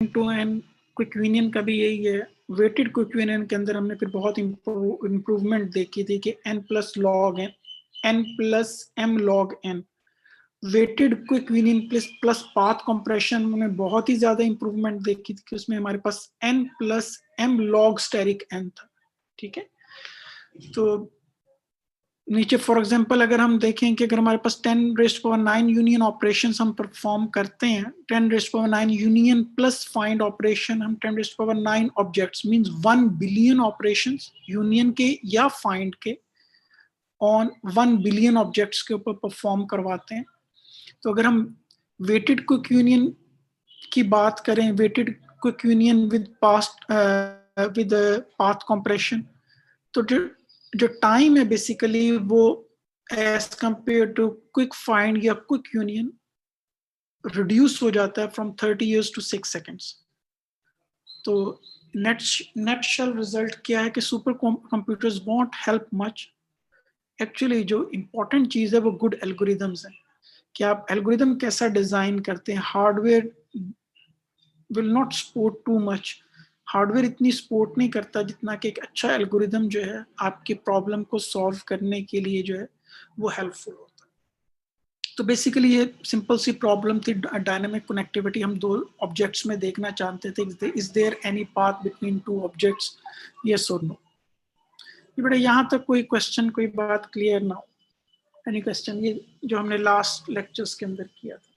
To N quick union का भी यही है। वेटेड क्विक यूनियन के अंदर हमने फिर बहुत इम्प्रूवमेंट देखी थी कि n plus log N, n plus m log n। Weighted quick union plus path compression में बहुत ही ज्यादा इंप्रूवमेंट देखी थी कि उसमें हमारे पास n plus m log asterisk n था। ठीक है, तो नीचे फॉर एग्जांपल अगर हम देखें कि अगर हमारे पास 10⁹ यूनियन ऑपरेशंस हम परफॉर्म करते हैं, 10⁹ यूनियन प्लस फाइंड ऑपरेशन, हम 10⁹ objects means 1 billion operations union के या फाइंड के ऑन 1 बिलियन ऑब्जेक्ट्स के ऊपर परफॉर्म करवाते हैं। तो अगर हम वेटेड क्विक यूनियन की बात करें, weighted quick union with path compression, तो जो टाइम है बेसिकली वो as compare to quick find या क्विक यूनियन रिड्यूस हो जाता है फ्रॉम 30 years to 6 seconds। तो नेट शेल रिजल्ट क्या है कि super computers won't help much. Actually जो इम्पोर्टेंट चीज है वो गुड एल्गोरिदम्स है कि आप एल्गोरिदम कैसा डिजाइन करते हैं। Hardware will not support too much, hardware इतनी सपोर्ट नहीं करता जितना कि एक अच्छा एल्गोरिदम जो है आपकी प्रॉब्लम को सॉल्व करने के लिए जो है वो हेल्पफुल होता है। तो बेसिकली ये सिंपल सी प्रॉब्लम थी, डायनामिक कनेक्टिविटी हम दो ऑब्जेक्ट्स में देखना चाहते थे, is there any path between two objects, yes और नो। ये बेटा यहाँ तक कोई क्वेश्चन, कोई बात क्लियर ना हो, एनी क्वेश्चन? ये जो हमने लास्ट लेक्चर्स के अंदर किया था।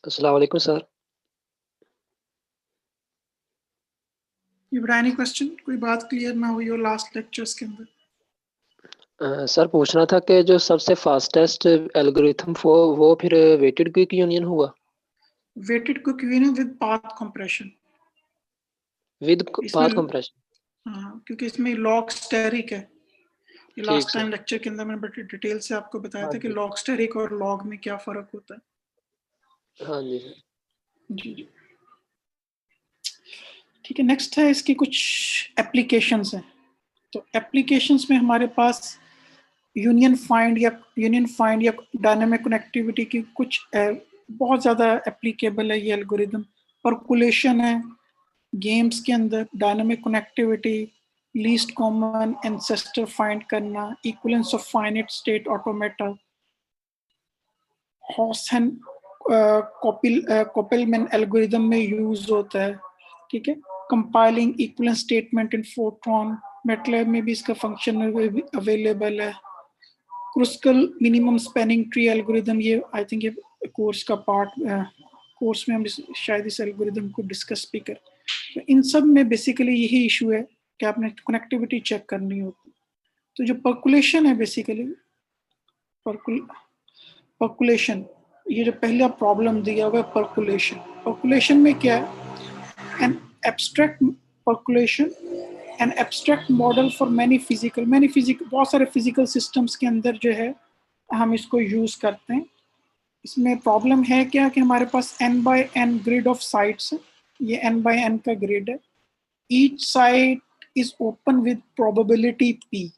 अस्सलाम वालेकुम सर। ये बेटा एनी क्वेश्चन, कोई बात क्लियर ना हुई हो लास्ट लेक्चर्स के अंदर? सर पूछना था कि जो सबसे फास्टेस्ट एल्गोरिथम वो फिर वेटेड क्विक यूनियन हुआ? Weighted quick union with path compression, with इसमें पाथ कंप्रेशन। हाँ, क्योंकि इसमें लॉग स्टेरिक है। ये ठीक लास्ट सर। टाइम लेक्चर के अंदर मैंने बड़ी डिटेल से आपको बताया हाँ था कि जी, लॉग स्टेरिक और लॉग में क्या फर्क होता है। हाँ जी सर। जी जी, ठीक है। नेक्स्ट है इसकी कुछ एप्लीकेशंस हैं। तो एप्लीकेशंस में हमारे पास यूनियन फाइंड या डायनामिक कनेक्टिविटी की कुछ बहुत ज़्यादा एप्लीकेबल है ये एल्गोरिदम। परकुलेशन है गेम्स के अंदर, dynamic connectivity, least common ancestor find करना, equivalence of finite state automata, Hausen Koppelman algorithm में यूज होता है। ठीक है, compiling equivalence statement in Fortran, MATLAB में भी इसका फंक्शन अवेलेबल है। Kruskal minimum spanning tree algorithm, ये आई थिंक ये कोर्स का पार्ट, कोर्स में हम शायद इस एल्गोरिदम को डिस्कस भी करें। तो इन सब में बेसिकली यही इशू है कि आपने कनेक्टिविटी चेक करनी होती। तो जो पर्कुलेशन है बेसिकली, पर्कुलेशन, ये जो पहला प्रॉब्लम दिया हुआ है पर्कुलेशन, पर्कुलेशन में क्या है? An abstract percolation, an abstract model for many physical बहुत सारे फिजिकल सिस्टम्स के अंदर जो है हम इसको यूज करते हैं। इसमें प्रॉब्लम है क्या कि हमारे पास n/n ग्रिड ऑफ साइट्स है, ये n/n का ग्रिड है। Each site is open with probability p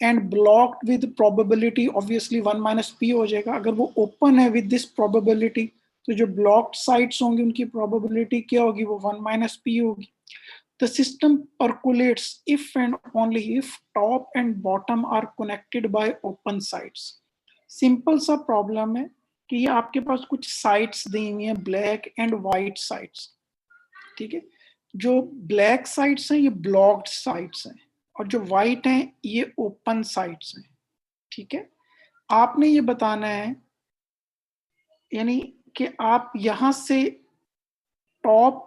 and blocked with probability, obviously 1 - p हो जाएगा। अगर वो ओपन है विद दिस प्रोबेबिलिटी तो जो ब्लॉक्ड साइट्स होंगी उनकी प्रोबेबिलिटी क्या होगी? वो 1 - p होगी। The system percolates if and only if top and bottom are connected by open sites। Simple सा प्रॉब्लम है कि ये आपके पास कुछ साइट्स दी हुई हैं, ब्लैक एंड वाइट साइट्स। ठीक है, जो ब्लैक साइट्स हैं ये ब्लॉक्ड साइट्स हैं और जो वाइट हैं ये ओपन साइट्स हैं। ठीक है, आपने ये बताना है यानी कि आप यहाँ से टॉप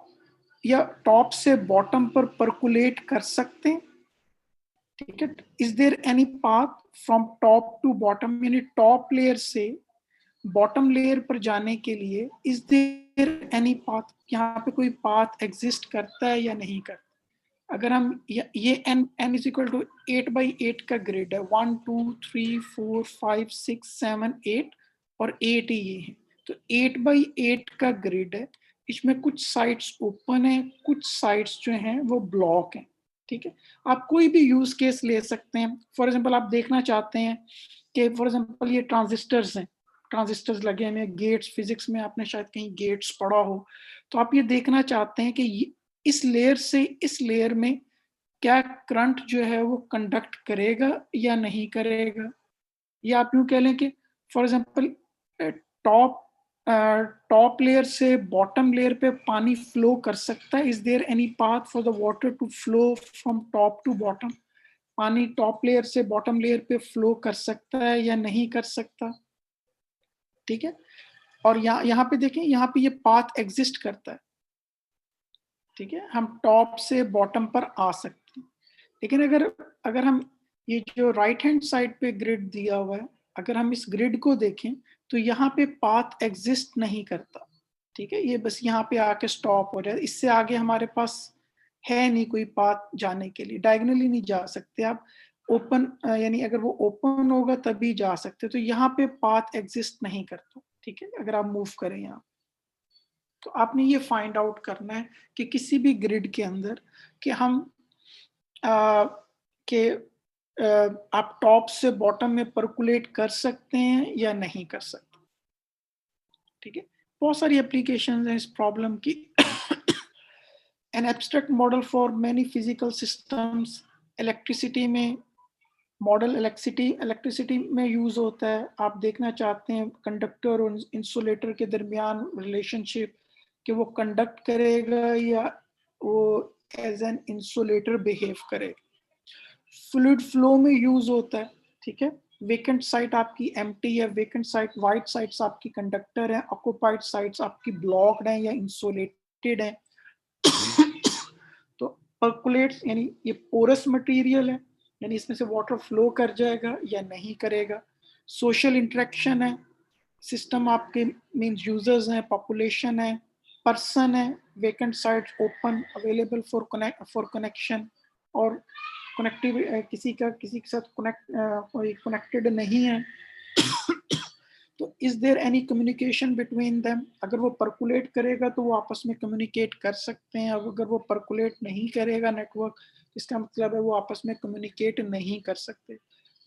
या टॉप से बॉटम पर परकुलेट कर सकते हैं, ठीक है। Is there any path from top to bottom, यानी टॉप लेयर से बॉटम लेयर पर जाने के लिए इज देयर एनी पाथ, यहाँ पे कोई पाथ एग्जिस्ट करता है या नहीं करता। अगर हम ये n is equal to 8x8 का ग्रिड है, 1 2 3 4 5 6 7 8 और 8 ही ये है, तो 8x8 का ग्रिड है। इसमें कुछ साइड्स ओपन है, कुछ साइड्स जो हैं वो ब्लॉक हैं, ठीक है। आप कोई भी यूज केस ले सकते हैं। फॉर एग्जांपल आप देखना चाहते हैं कि फॉर एग्जांपल ये ट्रांजिस्टर्स हैं, ट्रांजिस्टर्स लगे हुए हैं, गेट्स, फिजिक्स में आपने शायद कहीं गेट्स पढ़ा हो, तो आप ये देखना चाहते हैं कि इस लेयर से इस लेयर में क्या करंट जो है वो कंडक्ट करेगा या नहीं करेगा। या आप यूं कह लें कि for example top top layer से बॉटम लेयर पे पानी फ्लो कर सकता है। Is there any path for the water to flow from top to bottom, पानी टॉप लेयर से बॉटम लेयर पे फ्लो कर सकता है या नहीं कर सकता, ठीक है। और यहाँ पे देखें, यहाँ पे ये पाथ एग्जिस्ट करता है, ठीक है। हम टॉप से बॉटम पर आ सकते हैं, लेकिन अगर अगर हम ये जो राइट हैंड साइड पे ग्रिड दिया हुआ है, अगर हम इस ग्रिड को देखें तो यहाँ पे पाथ एग्जिस्ट नहीं करता, ठीक है। ये बस यहाँ पे आके स्टॉप हो जाए, इससे आगे हमारे पास है नहीं कोई पाथ जाने के लिए, डायगोनली नहीं जा सकते आप। ओपन यानी अगर वो ओपन होगा तभी जा सकते, तो यहाँ पे पाथ एग्जिस्ट नहीं करता, ठीक है। अगर आप मूव करें यहाँ, तो आपने ये फाइंड आउट करना है कि किसी भी ग्रिड के अंदर कि हम कि आप टॉप से बॉटम में परकुलेट कर सकते हैं या नहीं कर सकते, ठीक है। बहुत सारी एप्लीकेशंस हैं इस प्रॉब्लम की। An abstract model for many physical systems, electricity में मॉडल इलेक्ट्रिसिटी में यूज होता है। आप देखना चाहते हैं कंडक्टर और इंसुलेटर के दरमियान रिलेशनशिप, कि वो कंडक्ट करेगा या वो एज एन इंसुलेटर बिहेव करेगा। फ्लूइड फ्लो में यूज होता है, ठीक है। वेकेंट साइट आपकी एम्प्टी है, वेकेंट साइट, वाइट साइट्स आपकी कंडक्टर है, ऑक्युपाइड साइट्स आपकी ब्लॉक्ड है या इंसुलेटेड है। तो परकुलेट्स यानी ये पोरस मटेरियल है, यानी इसमें से वाटर फ्लो कर जाएगा या नहीं करेगा। सोशल इंटरेक्शन है, सिस्टम आपके मींस यूजर्स हैं, पॉपुलेशन है, पर्सन है, vacant sites open available for connection, और कनेक्टिव किसी के साथ कोई कनेक्टेड नहीं है। तो is there any communication between them, अगर वो परकुलेट करेगा तो वो आपस में कम्युनिकेट कर सकते हैं, अगर वो परकुलेट नहीं करेगा नेटवर्क, इसका मतलब है वो आपस में कम्युनिकेट नहीं कर सकते।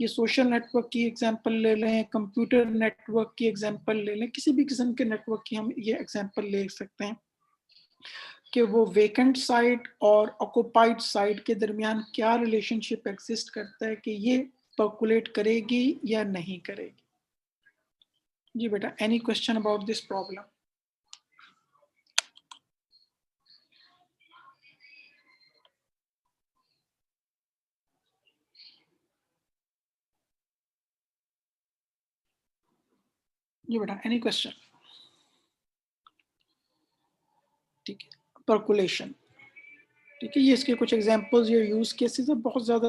ये सोशल नेटवर्क की एग्जांपल ले लें, कंप्यूटर नेटवर्क की एग्जांपल ले लें, किसी भी किस्म के नेटवर्क की हम ये एग्जांपल ले सकते हैं कि वो वेकेंट साइट और ऑक्युपाइड साइट के दरमियान क्या रिलेशनशिप एग्जिस्ट करता है कि ये परकुलेट करेगी या नहीं करेगी। जी बेटा, any question about this problem? जी बेटा, एनी क्वेश्चन? ठीक है, परकुलेशन, ठीक है। ये इसके कुछ एग्जांपल्स, ये यूज केसेस है, बहुत ज्यादा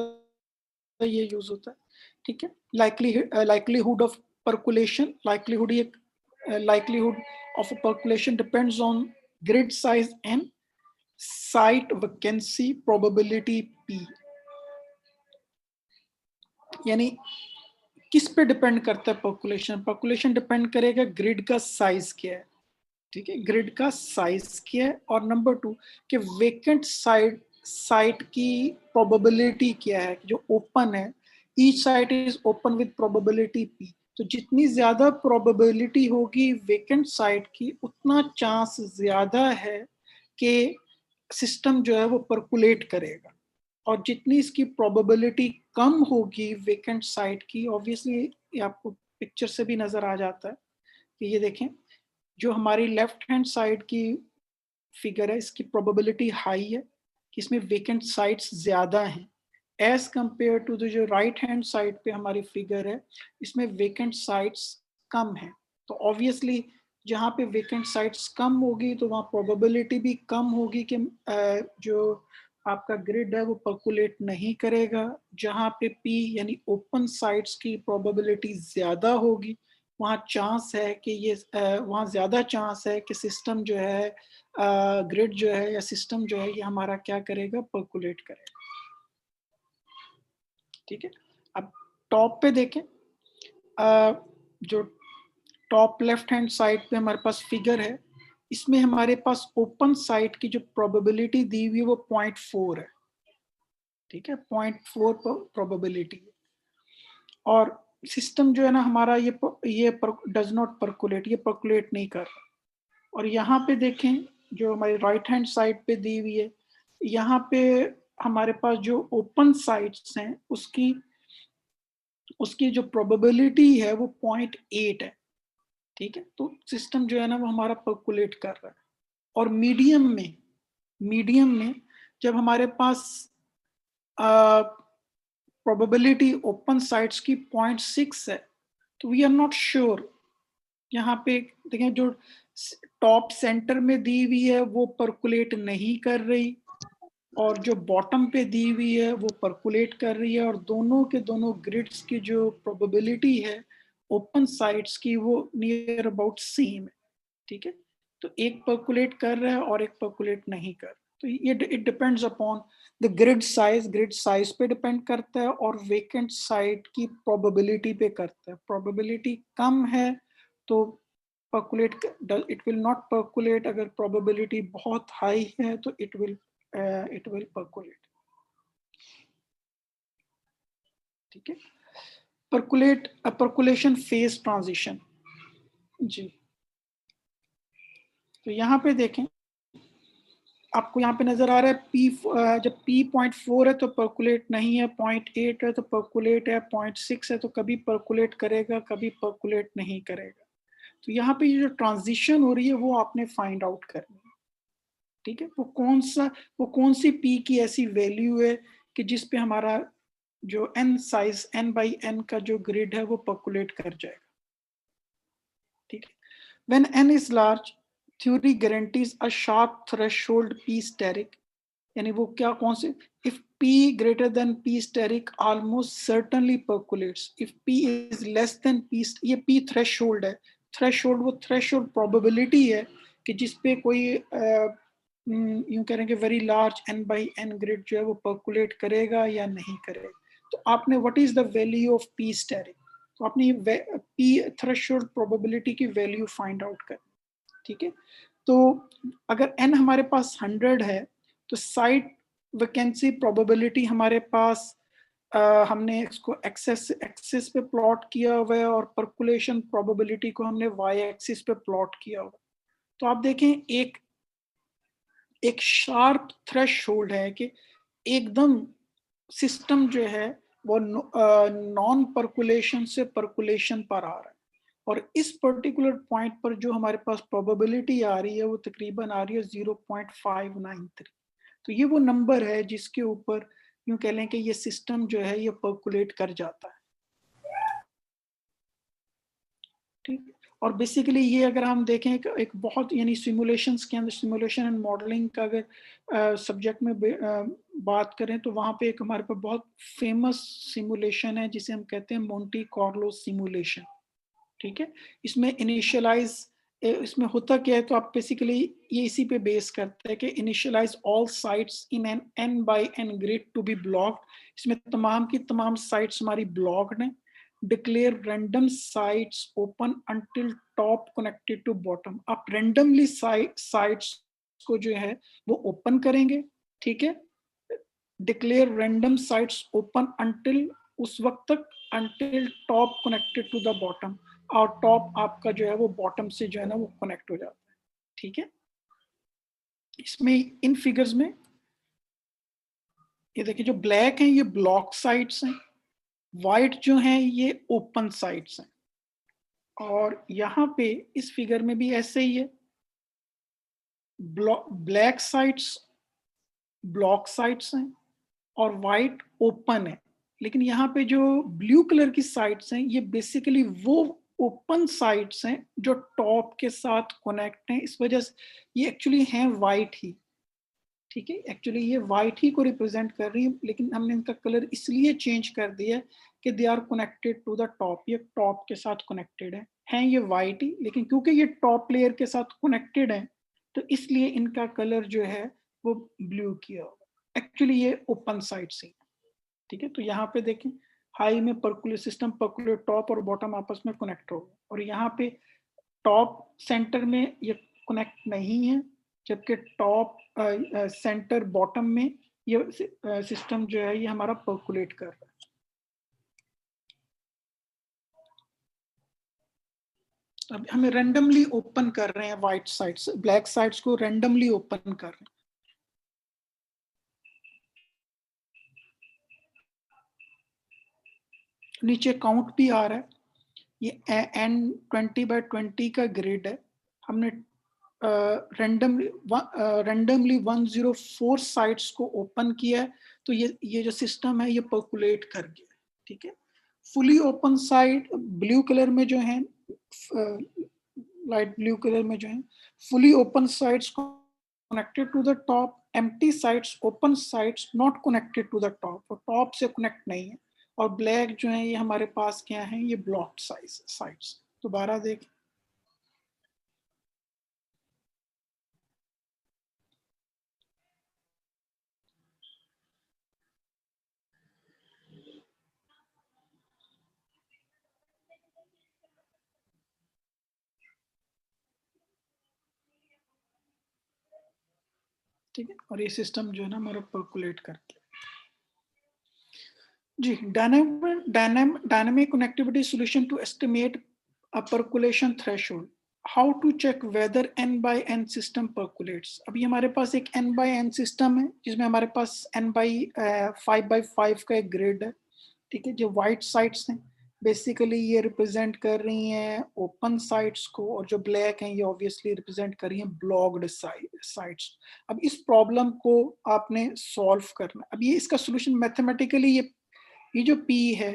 ये यूज होता है, ठीक है। Likelihood of percolation, likelihood of a percolation depends on grid size and site vacancy probability P। यानी किस पे डिपेंड करता है परकुलेशन? परकुलेशन डिपेंड करेगा ग्रिड का साइज क्या है, ठीक है। ग्रिड का साइज क्या है, और नंबर 2 कि वेकेंट साइट की प्रोबेबिलिटी क्या है जो ओपन है। Each site is open with probability P, तो जितनी ज्यादा प्रोबेबिलिटी होगी वेकेंट साइट की, उतना चांस ज्यादा है कि सिस्टम जो है वो परकुलेट करेगा। और जितनी इसकी प्रोबेबिलिटी कम होगी वेकेंट साइट की, ऑब्वियसली ये आपको पिक्चर से भी नजर आ जाता है कि ये देखें, जो हमारी लेफ्ट हैंड साइड की फिगर है, इसकी प्रोबेबिलिटी हाई है कि इसमें वेकेंट साइट्स ज्यादा हैं, एज कंपेयर टू जो राइट हैंड साइड पे हमारी फिगर है, इसमें वेकेंट साइट्स कम है। तो ऑब्वियसली जहाँ पे वेकेंट साइट्स कम होगी तो वहाँ प्रोबेबिलिटी भी कम होगी कि जो आपका ग्रिड है वो पर्कुलेट नहीं करेगा। जहाँ पे पी यानी ओपन साइट्स की प्रोबेबिलिटी ज़्यादा होगी, वहाँ चांस है कि ये वहाँ ज़्यादा चांस है कि सिस्टम जो है ग्रिड जो है या सिस्टम जो है ये हमारा क्या करेगा, पर्कुलेट करेगा। ठीक है, अब टॉप पे देखें, जो टॉप लेफ्ट हैंड साइड पे हमारे पास फिगर है, इसमें हमारे पास ओपन साइट की जो प्रोबेबिलिटी दी हुई है वो 0.4 है। ठीक है, 0.4 प्रोबेबिलिटी, और सिस्टम जो है ना हमारा ये डज नॉट पर्कुलेट, ये पर्कुलेट नहीं कर रहा। और यहाँ पे देखें जो हमारी राइट हैंड साइड पे दी हुई है, यहाँ पे हमारे पास जो ओपन साइट्स हैं उसकी जो प्रोबेबिलिटी है वो 0.8 है। ठीक है, तो सिस्टम जो है ना वो हमारा पर्कुलेट कर रहा है। और मीडियम में जब हमारे पास प्रोबेबिलिटी ओपन साइट्स की 0.6 है, तो वी आर नॉट श्योर। यहाँ पे देखें जो टॉप सेंटर में दी हुई है वो पर्कुलेट नहीं कर रही, और जो बॉटम पे दी हुई है वो पर्कुलेट कर रही है, और दोनों के दोनों ग्रिड्स की जो प्रोबेबिलिटी है ओपन साइट्स की वो नियर अबाउट सेम है। ठीक है, तो एक पर्कुलेट कर रहा है और एक पर्कुलेट नहीं कर। तो ये it depends upon the grid size पे डिपेंड करता है, और वेकेंट साइट की प्रोबेबिलिटी पे करता है। प्रोबेबिलिटी कम है तो percolate, it will not percolate. अगर प्रोबेबिलिटी बहुत हाई है तो इट विल पर्कुलेट। ठीक है, पर्कुलेशन फेज ट्रांजिशन। जी, तो यहाँ पे देखें, आपको यहाँ पे नजर आ रहा है पी, जब पी 0.4 है तो पर्कुलेट नहीं है, 0.8 है तो पर्कुलेट है, 0.6 है तो कभी पर्कुलेट करेगा, कभी पर्कुलेट नहीं करेगा। तो यहाँ पे ये जो ट्रांजिशन हो रही है वो आपने फाइंड आउट करनी है। ठीक है, वो कौन सी पी की ऐसी वैल्यू है कि जिसपे हमारा जो n size, n by n का जो ग्रिड है वो पर्कुलेट कर जाएगा। ठीक है, when n is large, theory guarantees a sharp threshold p asterisk, यानी वो क्या, कौन से, if P greater than P steric almost certainly percolates, if P is less than P, ये P threshold है। थ्रेशोल्ड वो थ्रेशोल्ड प्रोबेबिलिटी है कि जिसपे कोई यूं कह रहे हैं कि very large n by n grid जो है वो पर्कुलेट करेगा या नहीं करेगा। तो आपने what is the value of P asterisk, तो आपने P थ्रेशोल्ड प्रोबेबिलिटी की वैल्यू फाइंड आउट करनी। ठीक है, तो अगर n हमारे पास 100 है तो साइट वैकेंसी प्रोबेबिलिटी हमारे पास हमने इसको एक्सिस पे प्लॉट किया हुआ है, और पर्कुलेशन प्रोबेबिलिटी को हमने वाई एक्सिस पे प्लॉट किया हुआ है। तो आप देखें एक शार्प थ्रेशोल्ड है कि एकदम सिस्टम जो है वो नॉन पर्कुलेशन से पर्कुलेशन पर आ रहा है, और इस पर्टिकुलर पॉइंट पर जो हमारे पास प्रोबेबिलिटी आ रही है वो तकरीबन आ रही है 0.593। तो ये वो नंबर है जिसके ऊपर यूं कह लें कि ये सिस्टम जो है ये पर्कुलेट कर जाता है। ठीक, और बेसिकली ये अगर हम देखें एक बहुत, यानी सिमुलेशंस के अंदर, सिमुलेशन एंड मॉडलिंग का अगर सब्जेक्ट में बात करें तो वहाँ पे एक हमारे पास बहुत फेमस सिमुलेशन है जिसे हम कहते हैं मोंटी कार्लो सिमुलेशन। ठीक है, इसमें होता क्या है, तो आप बेसिकली ये इसी पे बेस करते हैं कि initialize all sites in an n by n grid to be blocked. इसमें तमाम की तमाम साइट्स हमारी ब्लॉक्ड हैं। Declare random sites open until top connected to bottom. आप रैंडमली साइट्स को जो है वो ओपन करेंगे। ठीक है, declare random sites open until, उस वक्त तक until top connected to the bottom, और टॉप आपका जो है वो बॉटम से जो है ना वो कनेक्ट हो जाता है। ठीक है, इसमें इन फिगर्स में ये देखिए, जो ब्लैक है ये ब्लॉक साइट्स हैं, वाइट जो है ये ओपन साइट्स हैं, और यहाँ पे इस फिगर में भी ऐसे ही है, ब्लैक साइट्स ब्लॉक साइट्स हैं और वाइट ओपन है। लेकिन यहाँ पे जो ब्लू कलर की साइट्स हैं ये बेसिकली वो ओपन साइड्स हैं जो टॉप के साथ कनेक्ट हैं, इस वजह से ये एक्चुअली हैं वाइट ही, ठीक है, एक्चुअली ये वाइट ही को रिप्रेजेंट कर रही है, लेकिन हमने इनका कलर इसलिए चेंज कर दिया कि they are connected to the top, ये टॉप के साथ कनेक्टेड है, हैं ये वाइट ही, लेकिन क्योंकि ये टॉप लेयर के साथ कनेक्टेड है तो इसलिए इनका कलर जो है वो ब्लू किया होगा। एक्चुअली ये ओपन साइड से, ठीक है। तो यहाँ पे देखें हाई में पर्कुलर सिस्टम, पर्कुलर टॉप और बॉटम आपस में कनेक्ट होगा, और यहाँ पे टॉप सेंटर में ये कनेक्ट नहीं है, जबकि टॉप सेंटर बॉटम में ये सिस्टम जो है ये हमारा पर्कुलेट कर रहा है। अब हमें रैंडमली ओपन कर रहे हैं व्हाइट साइड्स, ब्लैक साइड्स को रैंडमली ओपन कर रहे हैं। नीचे काउंट भी आ रहा है, ये N20/20 का ग्रिड है, हमने रैंडमली 104 साइट्स को ओपन किया है, तो ये जो सिस्टम है ये पर्कुलेट कर गया, ठीक है। Fully open side blue colour में जो है, लाइट ब्लू कलर में जो है fully open sides connected to the top, empty sides open sides not connected to the top, और टॉप से कनेक्ट नहीं है, और ब्लैक जो है ये हमारे पास क्या है, ये ब्लॉक्ड साइड्स। दोबारा देखें, ठीक है, और ये सिस्टम जो है ना हमारा पर्कुलेट करके जी। Dynamic connectivity solution to estimate a percolation threshold, how to check whether n/n system percolates. अभी हमारे पास एक n/n सिस्टम है जिसमें हमारे पास n/5/5 का एक ग्रिड है, ठीक है। जो व्हाइट साइड्स हैं बेसिकली ये रिप्रेजेंट कर रही हैं ओपन साइड्स को, और जो ब्लैक हैं ये ऑब्वियसली रिप्रेजेंट कर रही हैं ब्लॉक्ड साइड्स। अब इस प्रॉब्लम को आपने सॉल्व करना, अब ये इसका सोल्यूशन मैथमेटिकली ये जो P है,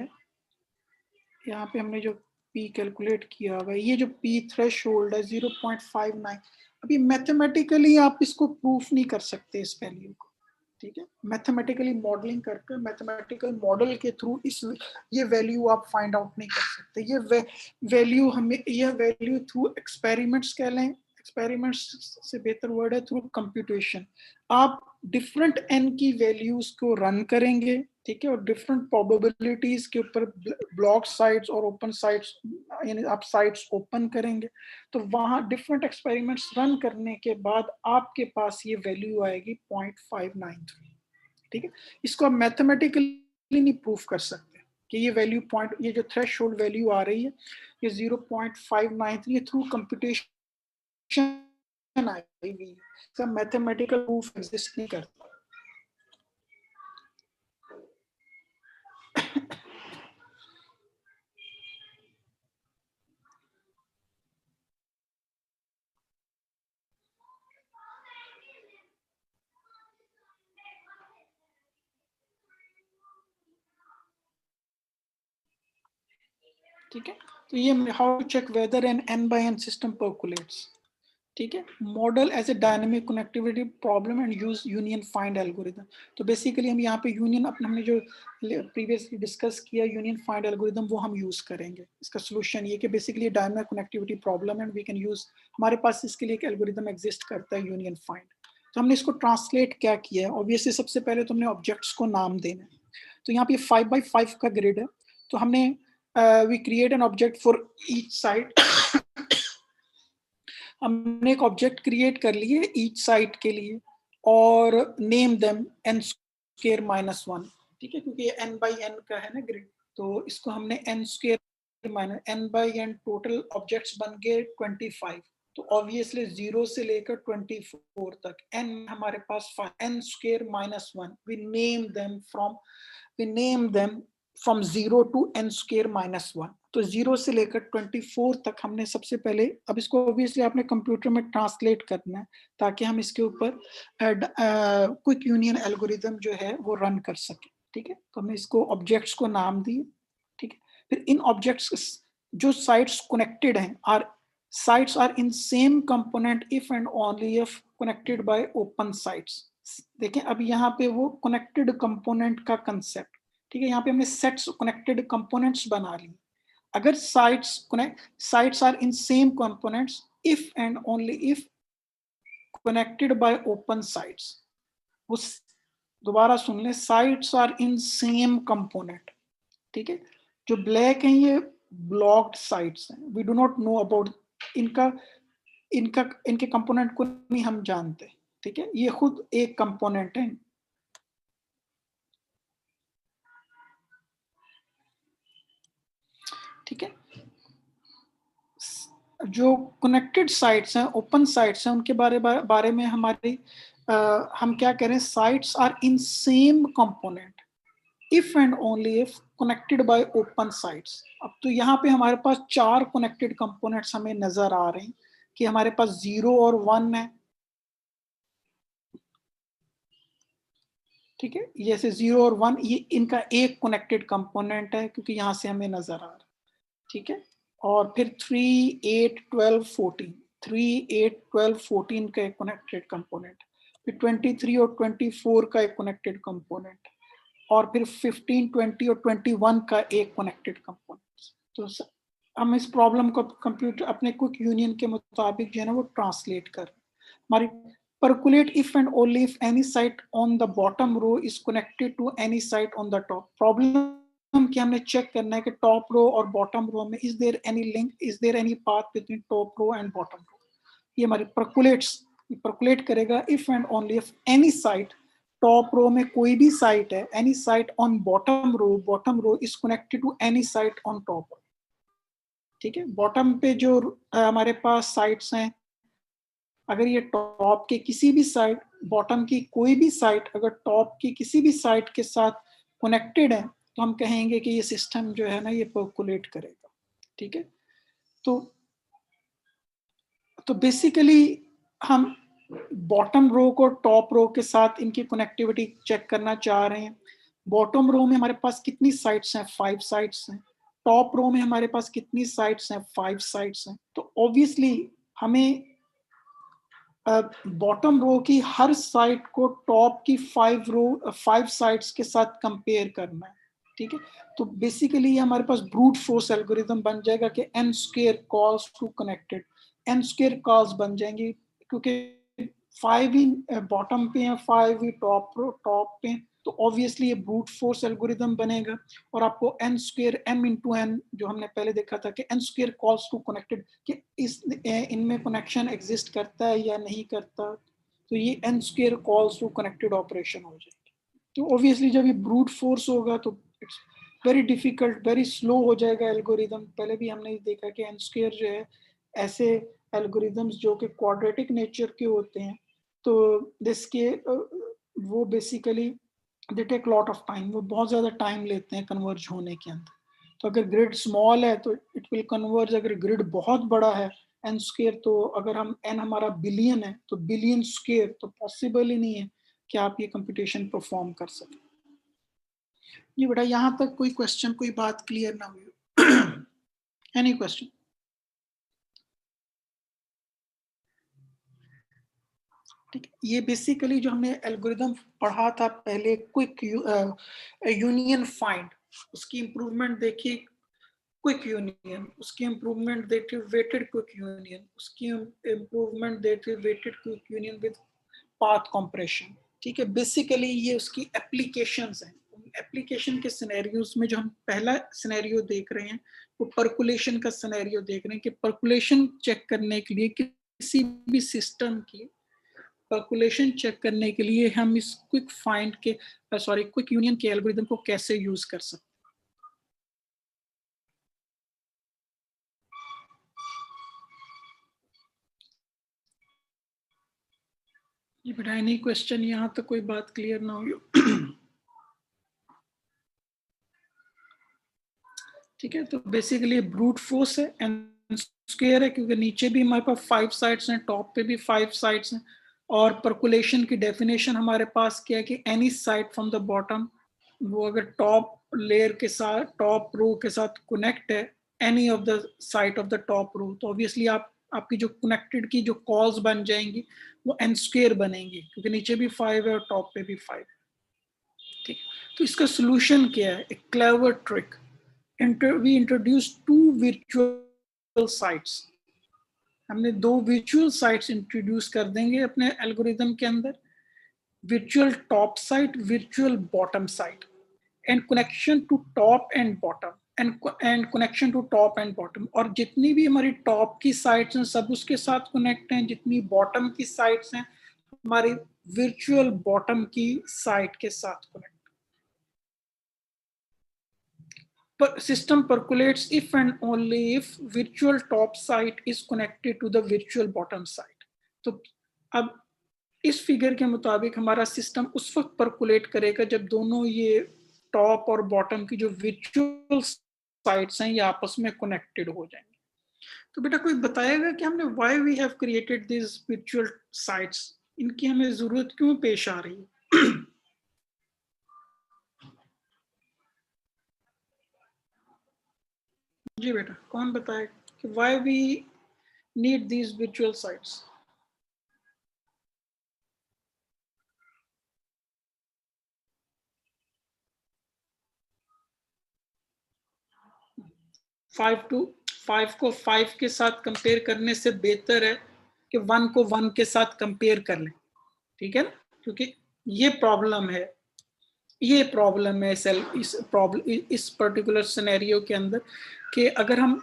यहाँ पे हमने जो P कैलकुलेट किया हुआ है, ये जो P थ्रेशोल्ड है 0.59, अभी मैथमेटिकली आप इसको प्रूफ नहीं कर सकते इस वैल्यू को, ठीक है। मैथमेटिकली मॉडलिंग करके मैथमेटिकल मॉडल के थ्रू इस ये वैल्यू आप फाइंड आउट नहीं कर सकते, ये वैल्यू हमें यह वैल्यू थ्रू एक्सपेरिमेंट्स कह लें, एक्सपेरिमेंट्स से बेहतर वर्ड है थ्रू कंप्यूटेशन। आप डिफरेंट n की वैल्यूज को रन करेंगे, ठीक है, और डिफरेंट प्रोबेबिलिटीज के ऊपर ब्लॉक साइड्स और ओपन साइड्स, यानी आप साइड्स ओपन करेंगे तो वहां डिफरेंट एक्सपेरिमेंट्स रन करने के बाद आपके पास ये वैल्यू आएगी 0.593, ठीक है। इसको आप मैथमेटिकली नहीं प्रूफ कर सकते कि ये वैल्यू पॉइंट, ये जो थ्रेशोल्ड वैल्यू आ रही है ये 0.593 थ्रू कंप्यूटेशन आई हुई है, इसका मैथमेटिकल प्रूफ एग्जिस्ट नहीं करता। ठीक है, तो ये how to check whether an n/n system percolates, ठीक है। Model as a dynamic connectivity problem and use union find algorithm. तो बेसिकली हम यहाँ पे यूनियन अपने हमने जो प्रीवियसली डिस्कस किया यूनियन फाइंड एल्गोरिथम वो हम यूज करेंगे। इसका सोल्यूशन ये कि basically dynamic connectivity problem and we can use, हमारे पास इसके लिए एक एल्गोरिथम एग्जिस्ट करता है यूनियन फाइंड। तो हमने इसको ट्रांसलेट क्या किया है, ऑब्वियसली सबसे पहले तो हमने ऑब्जेक्ट्स को नाम देना है। तो यहाँ पे 5x5 का ग्रिड है, तो हमने we create an object for each side. हमने एक ऑब्जेक्ट क्रिएट कर लिए ईच साइड के लिए और नेम देम n²-1, ठीक है, क्योंकि ये n/n का है ना ग्रिड, तो इसको हमने n² - n/n टोटल ऑब्जेक्ट्स बन गए 25। तो ऑब्वियसली 0 से लेकर 24 तक n हमारे पास n²-1, we name them from 0 to n²-1। तो 0 से लेकर 24 तक हमने सबसे पहले, अब इसको ऑब्वियसली आपने कंप्यूटर में ट्रांसलेट करना है ताकि हम इसके ऊपर क्विक यूनियन एल्गोरिथम जो है वो रन कर सके, ठीक है। तो हमने इसको ऑब्जेक्ट्स को नाम दिए, ठीक है। फिर इन ऑब्जेक्ट्स जो साइट्स कनेक्टेड हैं are sites are in same component if and only if connected by open sites. देखें अब यहाँ पे वो connected component का concept, ठीक है, यहाँ पे हमने sets connected components बना ली. अगर sites are in same components if and only if connected by open sites. उस दोबारा सुन ले, sites are in same component, ठीक है. जो ब्लैक हैं ये ब्लॉक्ड साइट्स हैं. We do not know about इनके कंपोनेंट को नहीं हम जानते, ठीक है. ये खुद एक कंपोनेंट है, ठीक है. जो कनेक्टेड साइट्स हैं, ओपन साइट्स हैं, उनके बारे में हमारी हम क्या कह रहे हैं, sites are in same component if and only if connected by open sites. अब तो यहाँ पे हमारे पास 4 कनेक्टेड कंपोनेंट्स हमें नजर आ रहे हैं कि हमारे पास 0 और 1 है, ठीक है. जैसे 0 और 1 ये इनका एक कनेक्टेड कंपोनेंट है क्योंकि यहाँ से हमें नजर आ रहा है, ठीक है. और फिर 3, 8, 12, 14, 3, 8, 12, 14 का एक कनेक्टेड कंपोनेंट, फिर 23 और 24 का एक कनेक्टेड कंपोनेंट, और फिर 15, 20 और 21 का एक कनेक्टेड कंपोनेंट. तो हम इस प्रॉब्लम को कंप्यूटर अपने क्विक यूनियन के मुताबिक जो है ना वो ट्रांसलेट कर हमारी percolate if and only if any site on the bottom row is connected to any site on the top. Problem कि हमने चेक करना है कि टॉप रो और बॉटम रो में is there any link, is there any path between top row and bottom row. ये हमारी percolate करेगा if and only if any site, top row में कोई भी साइट है, any site on bottom row is connected to any site on top row, ठीक है. Bottom पे जो हमारे पास साइट्स हैं, अगर ये टॉप के किसी भी साइट, बॉटम की कोई भी साइट अगर टॉप की किसी भी साइट के साथ कनेक्टेड है तो हम कहेंगे कि ये सिस्टम जो है ना ये परकुलेट करेगा, ठीक है. तो बेसिकली हम बॉटम रो को टॉप रो के साथ इनकी कनेक्टिविटी चेक करना चाह रहे हैं. बॉटम रो में हमारे पास कितनी साइट्स हैं, 5 साइट्स हैं. टॉप रो में हमारे पास कितनी साइट्स हैं, 5 साइट्स हैं. तो ऑब्वियसली हमें बॉटम रो की हर साइट को टॉप की 5 साइट्स के साथ कंपेयर करना है, ठीक है. तो बेसिकली हमारे पास ब्रूट फोर्स एल्गोरिथम बन जाएगा कि n square calls to connected, n square calls बन जाएंगी क्योंकि 5 ही बॉटम पे हैं, 5 ही टॉप पे, तो ऑब्वियसली ये ब्रूट फोर्स एल्गोरिथम बनेगा. और आपको n square m into n जो हमने पहले देखा था कि n square calls to connected कि इनमें कनेक्शन एग्जिस्ट करता है या नहीं करता, तो ये n square calls to connected operation हो जाएगी. तो ऑब्वियसली जब ये ब्रूट फोर्स होगा तो it's very difficult, very slow हो जाएगा एल्गोरिथम. पहले भी हमने देखा कि n स्क्वायर जो है ऐसे एल्गोरिथम्स जो कि क्वाड्रेटिक नेचर के होते हैं, तो जिसके वो basically they take lot of time, वो बहुत ज़्यादा टाइम लेते हैं कन्वर्ज होने के अंदर. तो अगर ग्रिड स्मॉल है तो इट विल कन्वर्ज, अगर ग्रिड बहुत बड़ा है n स्क्वायर, तो अगर हम n हमारा बिलियन है तो बिलियन स्क्वायर, तो पॉसिबल ही नहीं है कि आप ये कंप्यूटेशन परफॉर्म कर सकें. जी बेटा, यहाँ तक कोई क्वेश्चन, कोई बात क्लियर ना हुई? Any question? ठीक है. ये बेसिकली जो हमने एल्गोरिदम पढ़ा था पहले, क्विक यूनियन फाइंड, उसकी इंप्रूवमेंट देखिए, क्विक यूनियन, उसकी इंप्रूवमेंट देखिए वेटेड क्विक यूनियन, उसकी इंप्रूवमेंट देखिए weighted quick union with path compression, ठीक है. बेसिकली ये उसकी एप्लीकेशंस हैं. एप्लीकेशन के सिनेरियोज में जो हम पहला सिनेरियो देख रहे हैं वो परकुलेशन का सिनेरियो देख रहे हैं कि परकुलेशन चेक करने के लिए किसी भी सिस्टम की परकुलेशन चेक करने के लिए हम इस क्विक यूनियन के एल्गोरिथम को कैसे यूज कर सकते हैं. ये बेटा एनी क्वेश्चन? यहाँ तक कोई बात क्लियर ना हो? ठीक है. तो बेसिकली ब्रूट फोर्स है, n स्क्वायर है क्योंकि नीचे भी हमारे पास 5 साइड्स हैं, टॉप पे भी 5 साइड्स हैं. और परकुलेशन की डेफिनेशन हमारे पास क्या है कि any side from the bottom, वो अगर टॉप लेयर के साथ, टॉप रो के साथ कनेक्ट है any of the site of the top row, तो ऑब्वियसली आपकी जो कनेक्टेड की जो कॉल्स बन जाएंगी वो n स्क्वायर बनेंगी, क्योंकि नीचे भी 5 है और टॉप पे भी 5। ठीक, तो इसका सोल्यूशन क्या है? एक clever trick, we introduce 2 virtual sites। हमने 2 virtual sites इंट्रोड्यूस कर देंगे अपने एल्गोरिदम के अंदर, virtual top site, virtual bottom site, and connection to top and bottom, and connection to top and bottom। और जितनी भी हमारी टॉप की साइट्स हैं सब उसके साथ कनेक्ट हैं, जितनी बॉटम की साइट्स हैं हमारी virtual bottom की साइट के साथ connect. System percolates if and only if virtual top site is connected to the virtual bottom site। तो अब इस फिगर के मुताबिक हमारा सिस्टम उस वक्त परकुलेट करेगा जब दोनों ये टॉप और बॉटम की जो virtual साइट्स हैं ये आपस में कनेक्टेड हो जाएंगे। तो बेटा कोई बताएगा कि हमने why we have created these virtual sites, इनकी हमें जरूरत क्यों पेश आ रही है? जी बेटा कौन बताए कि why we need these virtual sites? Five को 5 के साथ कंपेयर करने से बेहतर है कि 1 को 1 के साथ कंपेयर कर लें, ठीक है ना, क्योंकि ये प्रॉब्लम है, ये प्रॉब्लम है इस पर्टिकुलर सिनेरियो के अंदर कि अगर हम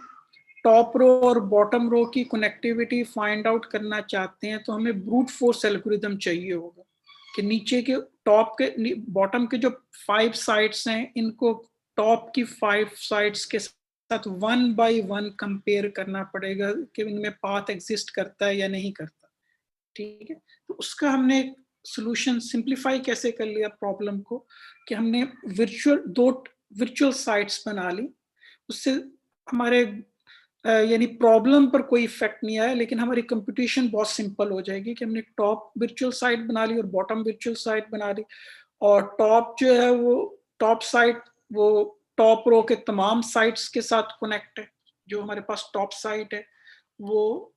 टॉप रो और बॉटम रो की कनेक्टिविटी फाइंड आउट करना चाहते हैं तो हमें ब्रूट फोर्स एल्गोरिदम चाहिए होगा कि नीचे के टॉप के बॉटम के जो 5 साइड्स हैं इनको टॉप की 5 साइड्स के साथ 1 बाय 1 कंपेयर करना पड़ेगा कि इनमें पाथ एग्जिस्ट करता है या नहीं करता। ठीक है, तो उसका हमने सोल्यूशन सिंप्लीफाई कैसे कर लिया प्रॉब्लम को कि हमने दो वर्चुअल साइट्स बना ली। उससे हमारे यानी प्रॉब्लम पर कोई इफेक्ट नहीं आया, लेकिन हमारी कंप्यूटेशन बहुत सिंपल हो जाएगी कि हमने टॉप वर्चुअल साइट बना ली और बॉटम वर्चुअल साइट बना ली, और टॉप जो है वो टॉप साइट वो टॉप रो के तमाम साइट्स के साथ कनेक्ट है। जो हमारे पास टॉप साइट है वो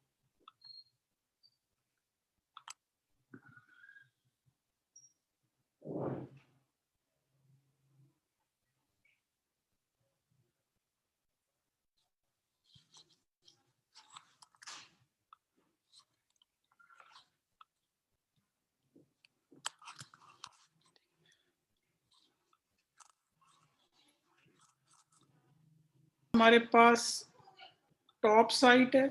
हमारे पास टॉप साइट है,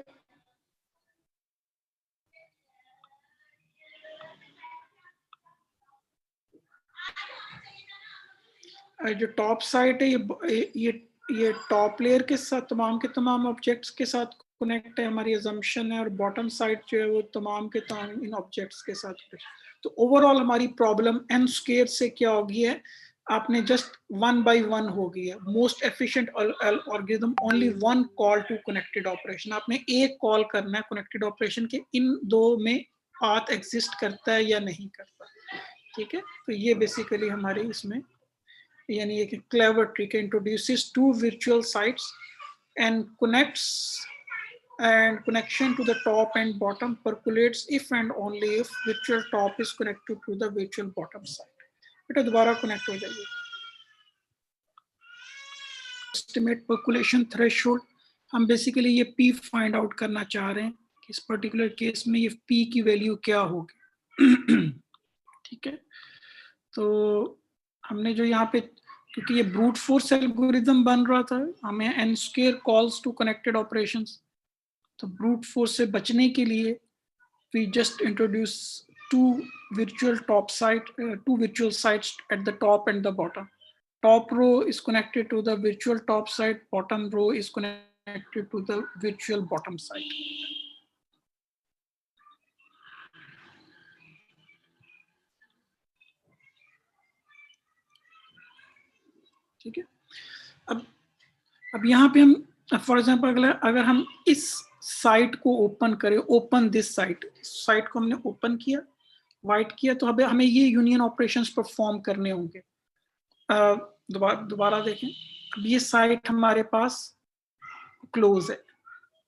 जो टॉप साइट है ये टॉप लेयर के साथ के तमाम ऑब्जेक्ट्स के साथ कनेक्ट है, हमारी अजम्पशन है, और बॉटम साइट जो है वो तमाम के तमाम इन ऑब्जेक्ट्स के साथ। तो ओवरऑल हमारी प्रॉब्लम n स्क्वायर से क्या होगी है, आपने जस्ट 1 बाय 1 हो गई है। Most efficient algorithm, only 1 call to connected operation. आपने एक कॉल करना है कनेक्टेड ऑपरेशन के इन दो में पाथ एग्जिस्ट करता है या नहीं करता। ठीक है, तो ये बेसिकली हमारी इसमें यानी एक clever trick introduces 2 virtual sites and connects and connection to the top and bottom percolates if and only if virtual top is connected to the virtual bottom side। बेटा दोबारा कनेक्ट हो जाइए। एस्टिमेट परकुलेशन थ्रेशोल्ड, हम basically ये p find out करना चाह रहे हैं कि इस पर्टिकुलर केस में ये p की वैल्यू क्या होगी। ठीक है, तो हमने जो यहाँ पे, क्योंकि ये ब्रूट फोर्स एल्गोरिदम बन रहा था, हमें n square calls to connected operations, तो ब्रूट फोर्स से बचने के लिए we just introduce two virtual sites at the top and the bottom। top row is connected to the virtual top side, bottom row is connected to the virtual bottom side। ठीक है, अब यहाँ पे हम फॉर एग्जांपल अगर हम इस site को ओपन करें, ओपन दिस साइट को हमने ओपन किया, वाइट किया, तो अब हमें ये यूनियन ऑपरेशंस परफॉर्म करने होंगे। दोबारा देखें, अब ये साइट हमारे पास क्लोज है,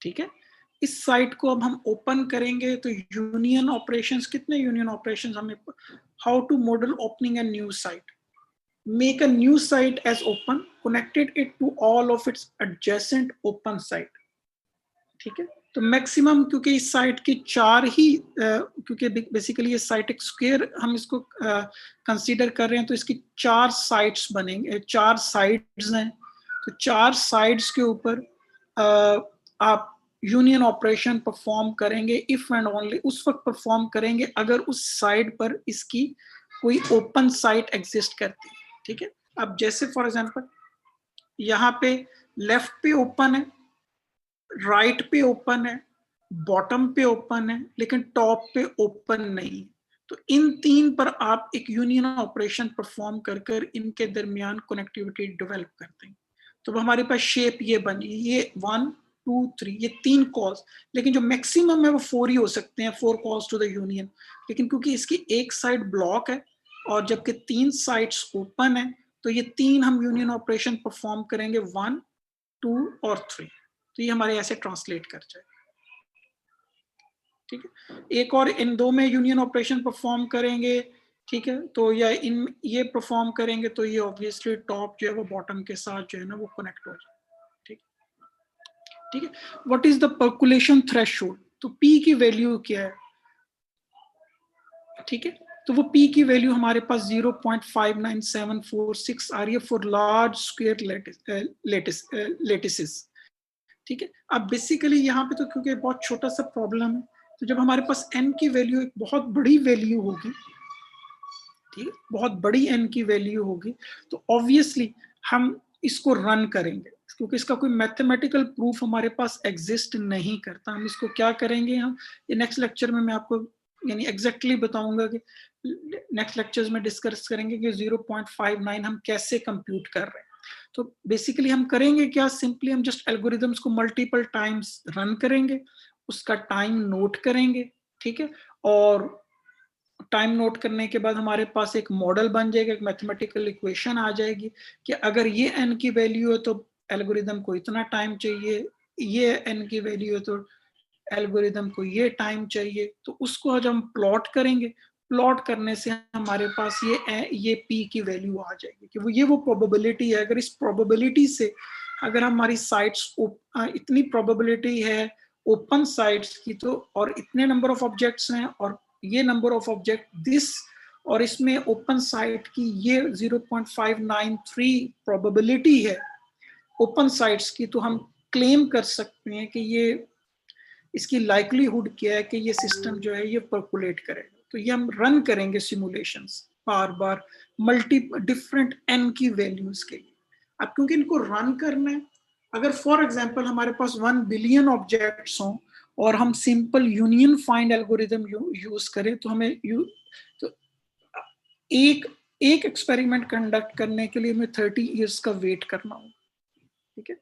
ठीक है। इस साइट को अब हम ओपन करेंगे तो यूनियन ऑपरेशंस, कितने यूनियन ऑपरेशंस हमें, how to model opening a new site, make a new site as open, connected it to all of its adjacent open site, ठीक है। तो मैक्सिमम, क्योंकि इस साइट की चार ही क्योंकि बेसिकली ये साइट एक स्क्वायर हम इसको कंसीडर कर रहे हैं, तो इसकी 4 साइट्स बनेंगे, 4 साइड्स हैं, तो 4 साइड्स के ऊपर आप यूनियन ऑपरेशन परफॉर्म करेंगे, इफ एंड ओनली उस वक्त परफॉर्म करेंगे अगर उस साइड पर इसकी कोई ओपन साइट एग्जिस्ट करती है, ठीक है। अब जैसे फॉर एग्जांपल यहाँ पे लेफ्ट पे ओपन है, राइट पे ओपन है, बॉटम पे ओपन है, लेकिन टॉप पे ओपन नहीं, तो इन 3 पर आप एक यूनियन ऑपरेशन परफॉर्म कर कर इनके दरमियान कनेक्टिविटी डेवलप करते हैं। तो हमारे पास शेप ये बनी, ये 1 2 3, ये 3 कॉल्स, लेकिन जो मैक्सिमम है वो 4 ही हो सकते हैं, 4 कॉल्स टू द यूनियन, लेकिन क्योंकि इसकी एक साइड ब्लॉक है और जबकि 3 साइड्स ओपन है, तो ये 3 हम यूनियन ऑपरेशन परफॉर्म करेंगे, 1 2 और 3, तो ये हमारे ऐसे ट्रांसलेट कर जाए, ठीक है। एक और इन 2 में यूनियन ऑपरेशन परफॉर्म करेंगे, ठीक है, तो या इन ये परफॉर्म करेंगे तो ये ऑब्वियसली टॉप जो है वो बॉटम के साथ जो है ना वो कनेक्ट हो जाए, ठीक ठीक है। What is the percolation threshold, तो पी की वैल्यू क्या है, ठीक है, तो वो पी की वैल्यू हमारे पास 0.59746 आ रही है फॉर लार्ज स्क्वायर लेटिसेस, ठीक है। अब बेसिकली यहाँ पे तो क्योंकि बहुत छोटा सा प्रॉब्लम है, तो जब हमारे पास n की वैल्यू एक बहुत बड़ी वैल्यू होगी, ठीक है, बहुत बड़ी n की वैल्यू होगी, तो ऑब्वियसली हम इसको रन करेंगे, क्योंकि इसका कोई मैथमेटिकल प्रूफ हमारे पास एग्जिस्ट नहीं करता। हम इसको क्या करेंगे, हम ये नेक्स्ट लेक्चर में मैं आपको यानी एग्जैक्टली बताऊंगा कि नेक्स्ट लेक्चर्स में डिस्कस करेंगे कि 0.59 हम कैसे कंप्यूट कर रहे हैं। तो बेसिकली हम करेंगे क्या, सिंपली हम जस्ट एल्गोरिदम्स को मल्टीपल टाइम्स रन करेंगे, उसका टाइम नोट करेंगे, ठीक है, और टाइम नोट करने के बाद हमारे पास एक मॉडल बन जाएगा, एक मैथमेटिकल इक्वेशन आ जाएगी कि अगर ये n की वैल्यू है तो एल्गोरिदम को इतना टाइम चाहिए, ये n की वैल्यू है तो एल्गोरिदम को ये टाइम चाहिए, तो उसको आज हम प्लॉट करेंगे, प्लॉट करने से हमारे पास ये p की वैल्यू आ जाएगी कि वो प्रोबेबिलिटी है। अगर इस प्रोबेबिलिटी से अगर हमारी साइट्स इतनी प्रोबेबिलिटी है ओपन साइट्स की, तो और इतने नंबर ऑफ ऑब्जेक्ट्स हैं और ये नंबर ऑफ ऑब्जेक्ट दिस, और इसमें ओपन साइट की ये 0.593 प्रोबेबिलिटी है ओपन साइट्स की, तो हम क्लेम कर सकते हैं कि ये इसकी लाइक्लीहुड क्या है कि ये सिस्टम जो है ये परकुलेट करेगा। तो ये हम रन करेंगे सिमुलेशंस बार बार मल्टी डिफरेंट n की वैल्यूज के लिए। अब क्योंकि इनको रन करना है, अगर फॉर एग्जांपल हमारे पास 1 बिलियन ऑब्जेक्ट्स हों और हम simple union find algorithm use करें, तो हमें तो एक एक्सपेरिमेंट कंडक्ट करने के लिए हमें 30 इयर्स का वेट करना होगा, ठीक है।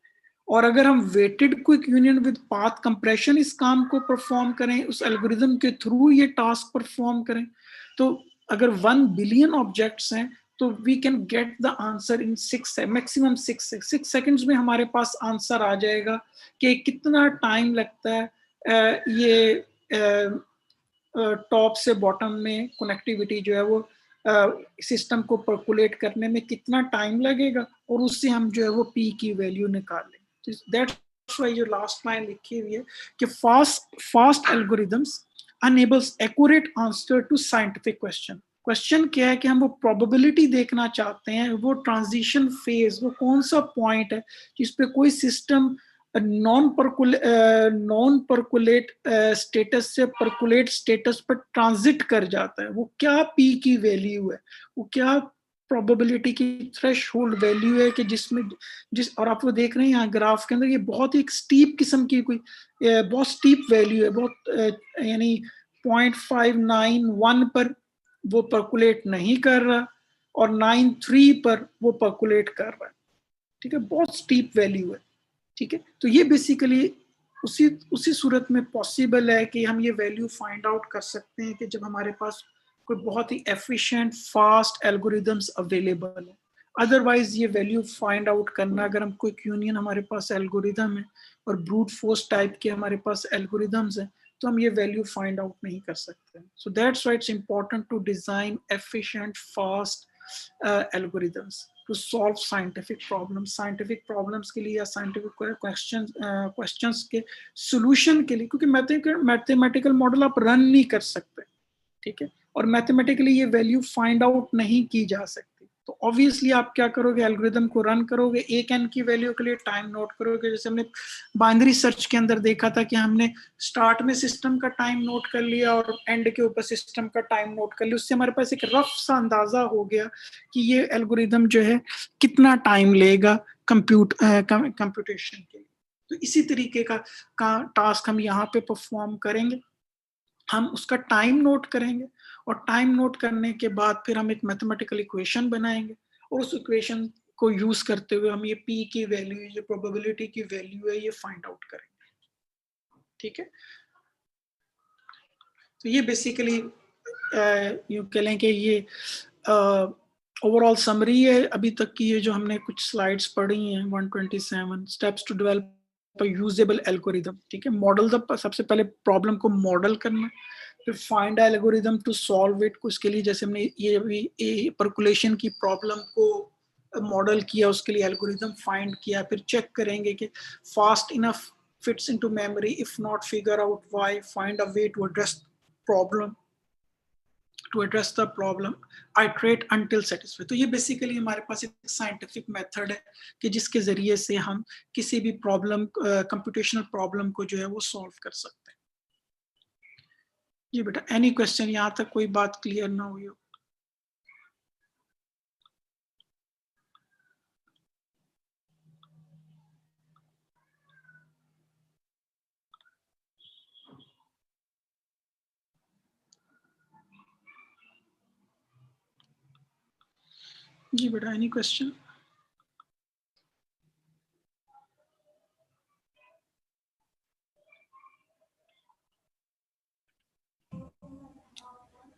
और अगर हम weighted quick union with path compression इस काम को परफॉर्म करें, उस एल्गोरिदम के थ्रू ये टास्क परफॉर्म करें, तो अगर 1 बिलियन ऑब्जेक्ट्स हैं तो we can get the answer in 6 maximum 6 seconds में हमारे पास आंसर आ जाएगा कि कितना टाइम लगता है ये टॉप से बॉटम में कनेक्टिविटी जो है वो सिस्टम को परकुलेट करने में कितना टाइम लगेगा, और उससे हम जो है वो पी की वैल्यू निकाल लें। दैट्स व्हाई जो लास्ट लाइन लिखी हुई है कि fast algorithms enables accurate answer to scientific question क्या है कि हम वो प्रोबेबिलिटी देखना चाहते हैं, वो ट्रांजिशन फेज, वो कौन सा पॉइंट है जिसपे कोई सिस्टम नॉन परकुलेट स्टेटस से परकुलेट स्टेटस पर ट्रांजिट कर जाता है, वो क्या पी की वैल्यू है, वो क्या प्रोबेबिलिटी की थ्रेशहोल्ड वैल्यू है कि जिस और आप वो देख रहे हैं यहाँ ग्राफ के अंदर, ये बहुत एक स्टीप किस्म की कोई बहुत स्टीप वैल्यू है, बहुत यानी 0.591 पर वो परकुलेट नहीं कर रहा और 93 पर वो परकुलेट कर रहा है, ठीक है, बहुत स्टीप वैल्यू है, ठीक है। तो ये बेसिकली उसी सूरत में पॉसिबल है कि हम ये वैल्यू फाइंड आउट कर सकते हैं कि जब हमारे पास कोई बहुत ही एफिशिएंट फास्ट एल्गोरिदम्स अवेलेबल है। अदरवाइज ये वैल्यू फाइंड आउट करना, अगर हम कोई यूनियन हमारे पास एल्गोरिदम है और ब्रूट फोर्स टाइप के हमारे पास एल्गोरिदम्स हैं, तो हम ये वैल्यू फाइंड आउट नहीं कर सकते। So that's why it's important to design efficient fast algorithms to solve scientific problems. Scientific problems के लिए या साइंटिफिक क्वेश्चंस के सॉल्यूशन के लिए, क्योंकि मैथमेटिकल मॉडल आप रन नहीं कर सकते, ठीक है, और मैथमेटिकली ये वैल्यू फाइंड आउट नहीं की जा सकती। तो ऑब्वियसली आप क्या करोगे, एल्गोरिदम को रन करोगे, एक एन की वैल्यू के लिए टाइम नोट करोगे। जैसे हमने बाइनरी सर्च के अंदर देखा था कि हमने स्टार्ट में सिस्टम का टाइम नोट कर लिया और एंड के ऊपर सिस्टम का टाइम नोट कर लिया, उससे हमारे पास एक रफ सा अंदाजा हो गया कि ये एल्गोरिदम जो है कितना टाइम लेगा कंप्यूटेशन के लिए। तो इसी तरीके का टास्क हम यहाँ पे परफॉर्म करेंगे। हम उसका टाइम नोट करेंगे और टाइम नोट करने के बाद फिर हम एक मैथमेटिकल इक्वेशन बनाएंगे और उस इक्वेशन को यूज करते हुए हम ये पी की वैल्यू, ये प्रोबेबिलिटी की वैल्यू है, ये फाइंड आउट करेंगे, ठीक है। तो ये बेसिकली यूं कह लें कि ये ओवरऑल समरी है अभी तक की, ये जो हमने कुछ स्लाइड्स पढ़ी हैं 127 steps to develop usable algorithm, ठीक है। मॉडल द, सबसे पहले प्रॉब्लम को मॉडल करना, फिर find algorithm to solve it. उसके लिए जैसे हमने ये अभी परकुलेशन की प्रॉब्लम को मॉडल किया, उसके लिए एल्गोरिदम फाइंड किया, फिर चेक करेंगे कि fast enough fits into memory, if not figure out why, find a way to address problem, to address the problem, iterate until satisfied। तो ये बेसिकली हमारे पास एक साइंटिफिक मेथड है कि जिसके जरिए से हम किसी भी प्रॉब्लम, कंप्यूटेशनल प्रॉब्लम को जो है वो सॉल्व कर सकते हैं। जी बेटा, एनी क्वेश्चन, यहाँ तक कोई बात क्लियर ना हुई हो? जी बेटा, एनी क्वेश्चन?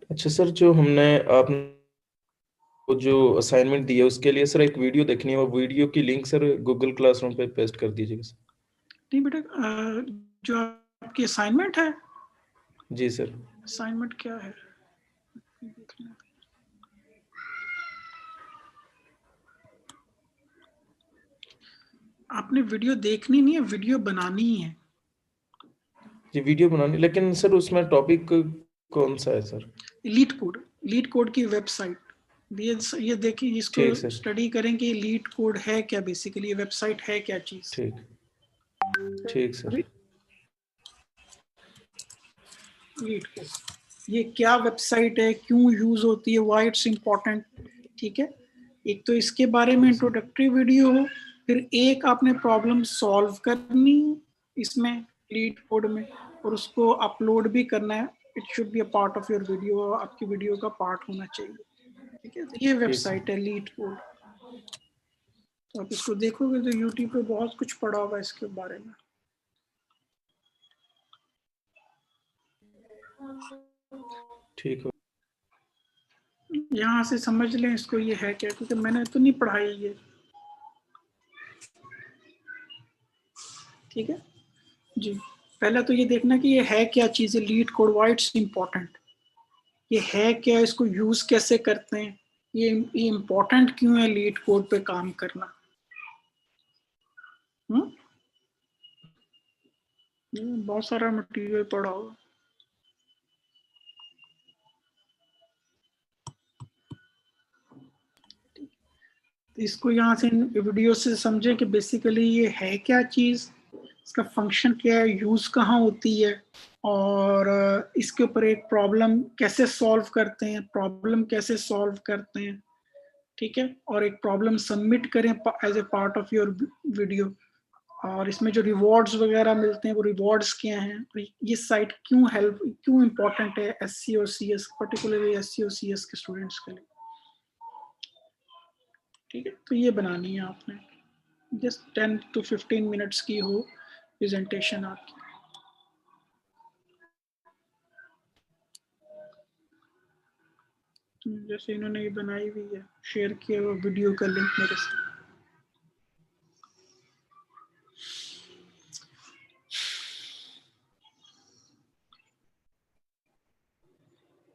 अच्छा सर, जो हमने आपने जो असाइनमेंट दिया उसके लिए सर एक वीडियो देखनी है, वो वीडियो की लिंक सर गूगल क्लासरूम पे पेस्ट कर दीजिएगा सर। नहीं बेटा, जो आपकी असाइनमेंट है। जी सर। असाइनमेंट क्या है? आपने वीडियो देखनी नहीं है, वीडियो बनानी है। जी वीडियो बनानी, लेकिन सर उसमें टॉपिक कौन सा है सर? लीड कोड की वेबसाइट, ये देखिए, इसको ठीक सर। स्टडी करें कि लीड कोड है क्या, बेसिकली ये वेबसाइट है क्या चीज। ठीक सर। लीड कोड, ये क्या वेबसाइट है, क्यों यूज होती है, व्हाई इट्स इम्पोर्टेंट, ठीक है। एक तो इसके बारे में इंट्रोडक्टरी वीडियो हो, फिर एक आपने प्रॉब्लम सॉल्व करनी इसमें लीड कोड में, और उसको अपलोड भी करना है। It should be a part of your video, आपकी वीडियो का पार्ट होना चाहिए, ठीक है। तो ये वेबसाइट है लीड कोड। तो आप इसको देखोगे तो यूट्यूब पे बहुत कुछ पढ़ा होगा इसके बारे में। ठीक है। यहाँ से समझ लें इसको, ये है क्या, क्योंकि मैंने तो नहीं पढ़ाई ये, ठीक है जी। पहले तो ये देखना कि ये है क्या चीज़ है leet code, why it's important, ये है क्या, इसको यूज कैसे करते हैं, ये इम्पोर्टेंट क्यों है लीड कोड पे काम करना। बहुत सारा मटेरियल पढ़ा होगा। इसको यहाँ से वीडियो से समझें कि बेसिकली ये है क्या चीज़, इसका फंक्शन क्या है, यूज कहाँ होती है, और इसके ऊपर एक प्रॉब्लम कैसे सॉल्व करते हैं, प्रॉब्लम कैसे सॉल्व करते हैं, ठीक है। और एक प्रॉब्लम सबमिट करें as a part of your video, और इसमें जो रिवॉर्ड्स वगैरह मिलते हैं वो रिवॉर्ड्स क्या हैं, ये साइट क्यों इम्पोर्टेंट है SC और CS, पर्टिकुलरली SC और CS के स्टूडेंट्स के लिए, ठीक है। तो ये बनानी है आपने, जस्ट 10 to 15 मिनट्स की हो प्रेजेंटेशन आपकी। जैसे इन्होंने ये बनाई हुई है, शेयर किया हुआ वीडियो का लिंक मेरे से।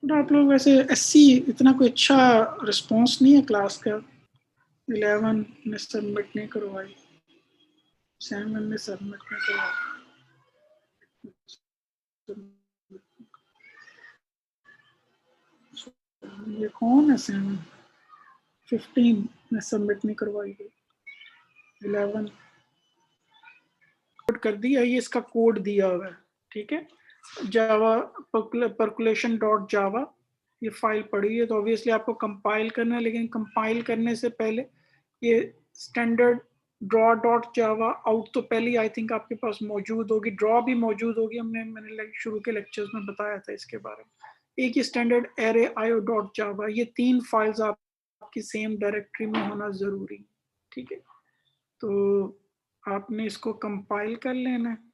आप लोग वैसे एससी इतना कोई अच्छा रिस्पांस नहीं है क्लास का। 11 ने सबमिट नहीं करवाई, 7 ने सबमिट नहीं करवाई। ये कौन है 7? 15 ने सबमिट नहीं करवाई गई। 11 कोड कर दिया, ये इसका कोड दिया हुआ है, ठीक है। जावा percolation डॉट जावा, ये फाइल पड़ी है, तो ऑब्वियसली आपको कंपाइल करना है, लेकिन कंपाइल करने से पहले ये स्टैंडर्ड ड्रॉ डॉट जावा आउट तो पहले आई थिंक आपके पास मौजूद होगी, ड्रॉ भी मौजूद होगी, मैंने शुरू के लेक्चर्स में बताया था इसके बारे में। एक ही स्टैंडर्ड एरे आयो डॉट जावा, ये 3 फाइल्स आपकी सेम डायरेक्टरी में होना जरूरी, ठीक है। तो आपने इसको कंपाइल कर लेना है।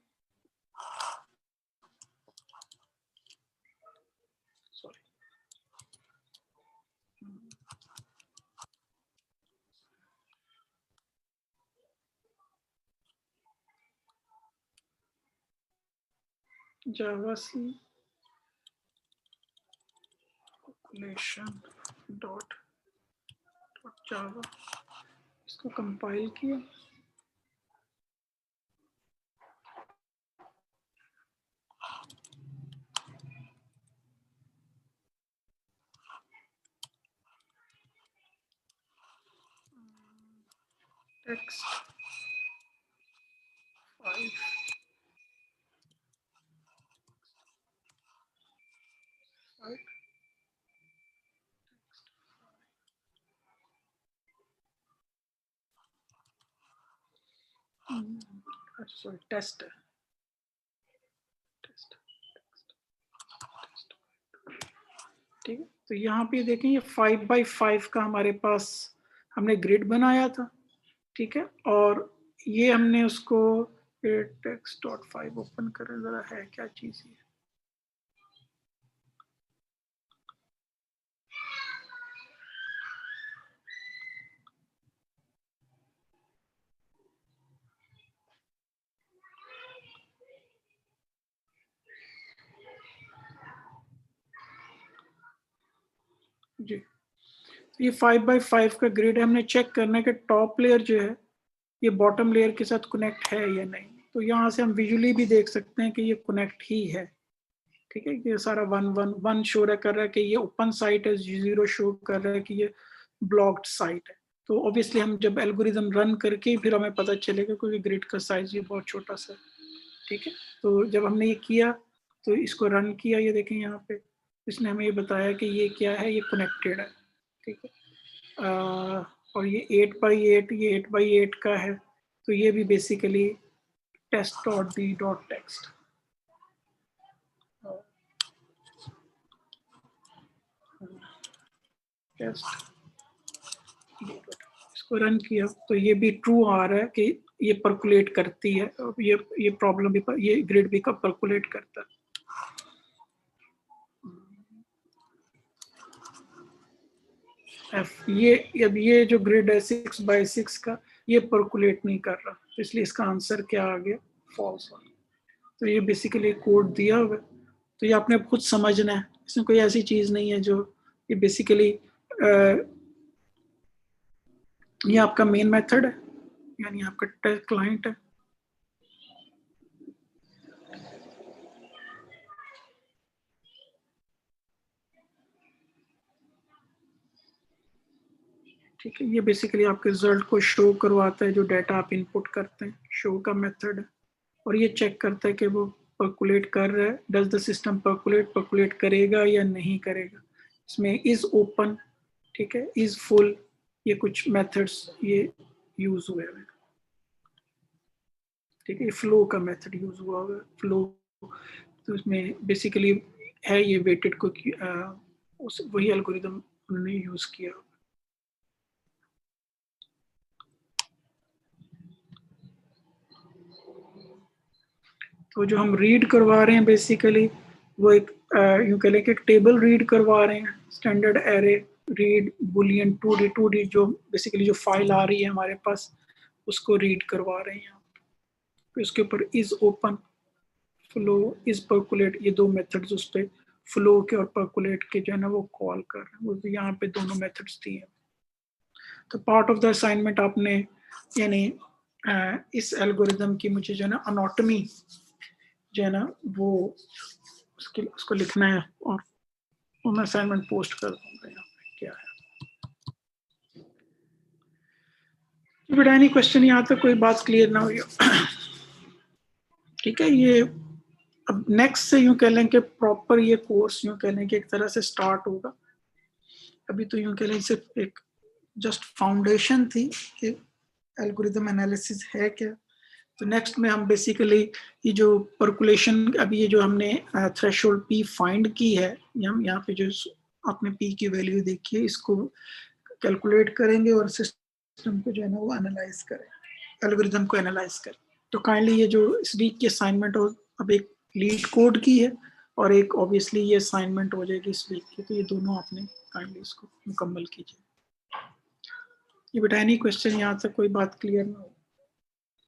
जावा सी population डॉट जावा, इसको कंपाइल किया। टेक्स्ट 5 सॉरी टेस्ट है, टेस्ट, ठीक है। तो यहाँ पे देखें ये 5x5 का हमारे पास हमने ग्रिड बनाया था, ठीक है। और ये हमने उसको text.5 ओपन करें जरा, है क्या चीज ये। जी, ये 5x5 का ग्रिड है, हमने चेक करना है कि टॉप लेयर जो है ये बॉटम लेयर के साथ कनेक्ट है या नहीं। तो यहाँ से हम विजुअली भी देख सकते हैं कि ये कनेक्ट ही है, ठीक है। ये सारा 1 शो कर रहा है कि ये ओपन साइट है, 0 शो कर रहा है कि ये ब्लॉक्ड साइट है। तो ऑब्वियसली हम जब एल्गोरिदम रन करके फिर हमें पता चलेगा क्योंकि ग्रिड का साइज ये बहुत छोटा सा है, ठीक है। तो जब हमने ये किया तो इसको रन किया, ये देखें यहाँ पे इसने हमें ये बताया कि ये क्या है, ये कनेक्टेड है, ठीक है। और ये 8x8, ये 8x8 का है, तो ये भी बेसिकली test.d.text, टेस्ट, इसको रन किया तो ये भी ट्रू आ रहा है कि ये परकुलेट करती है, ये प्रॉब्लम भी, ये ग्रिड भी का परकुलेट करता है। एफ, ये अब ये जो ग्रिड है 6x6 का, ये परकुलेट नहीं कर रहा, तो इसलिए इसका आंसर क्या आ गया, फॉल्स। तो ये बेसिकली कोड दिया हुआ है, तो ये आपने खुद समझना है, इसमें कोई ऐसी चीज नहीं है जो, ये बेसिकली ये आपका मेन मेथड है, यानी आपका क्लाइंट है। ठीक है, ये बेसिकली आपके रिजल्ट को शो करवाता है, जो डाटा आप इनपुट करते हैं, शो का मेथड है। और ये चेक करता है कि वो परकुलेट कर रहा है, डज द सिस्टम परकुलेट करेगा या नहीं करेगा। इसमें इज ओपन, ठीक है, इज फुल, ये कुछ मेथड्स ये यूज हुए हैं, ठीक है। फ्लो का मेथड यूज हुआ हुआ है, फ्लो, तो इसमें बेसिकली है ये वेटेड को वही एल्गोरिदम उन्होंने यूज किया। तो जो हम रीड करवा रहे हैं बेसिकली वो एक यूं कह लें कि एक टेबल रीड करवा रहे हैं, standard array read Boolean 2D जो बेसिकली जो फाइल आ रही है हमारे पास उसको रीड करवा रहे हैं। फिर उसके ऊपर is open, flow, is percolate, ये दो मेथड्स उस पर फ्लो के और परकुलेट के जो है ना वो कॉल कर रहे हैं, वो यहाँ पे दोनों मेथड्स दिए हैं। तो पार्ट ऑफ द असाइनमेंट आपने यानी इस एल्गोरिदम की मुझे जो है ना अनॉटमी जो है ना वो उसको लिखना है, और मैं असाइनमेंट पोस्ट कर दूंगा यहाँ पे क्या है। बेटा एनी क्वेश्चन यहाँ तक कोई बात क्लियर ना हुई? ठीक है, ये अब नेक्स्ट से यूं कह लें कि प्रॉपर ये कोर्स यूं कह लें कि एक तरह से स्टार्ट होगा। अभी तो यूं कह लें सिर्फ एक जस्ट फाउंडेशन थी कि एल्गोरिदम एनालिसिस है क्या। तो नेक्स्ट में हम बेसिकली ये जो परकुलेशन, अभी ये जो हमने थ्रेशोल्ड पी फाइंड की है, हम यहाँ पे जो आपने पी की वैल्यू देखी है इसको कैलकुलेट करेंगे और सिस्टम को जो है ना वो एनालाइज करें, एल्गोरिदम को एनालाइज करें। तो काइंडली ये जो इस वीक की असाइनमेंट हो, अब एक लीड कोड की है और एक ऑब्वियसली ये असाइनमेंट हो जाएगी इस वीक की, तो ये दोनों आपने काइंडली इसको मुकम्मल कीजिए। ये बेटा एनी क्वेश्चन यहाँ तक कोई बात क्लियर ना हो?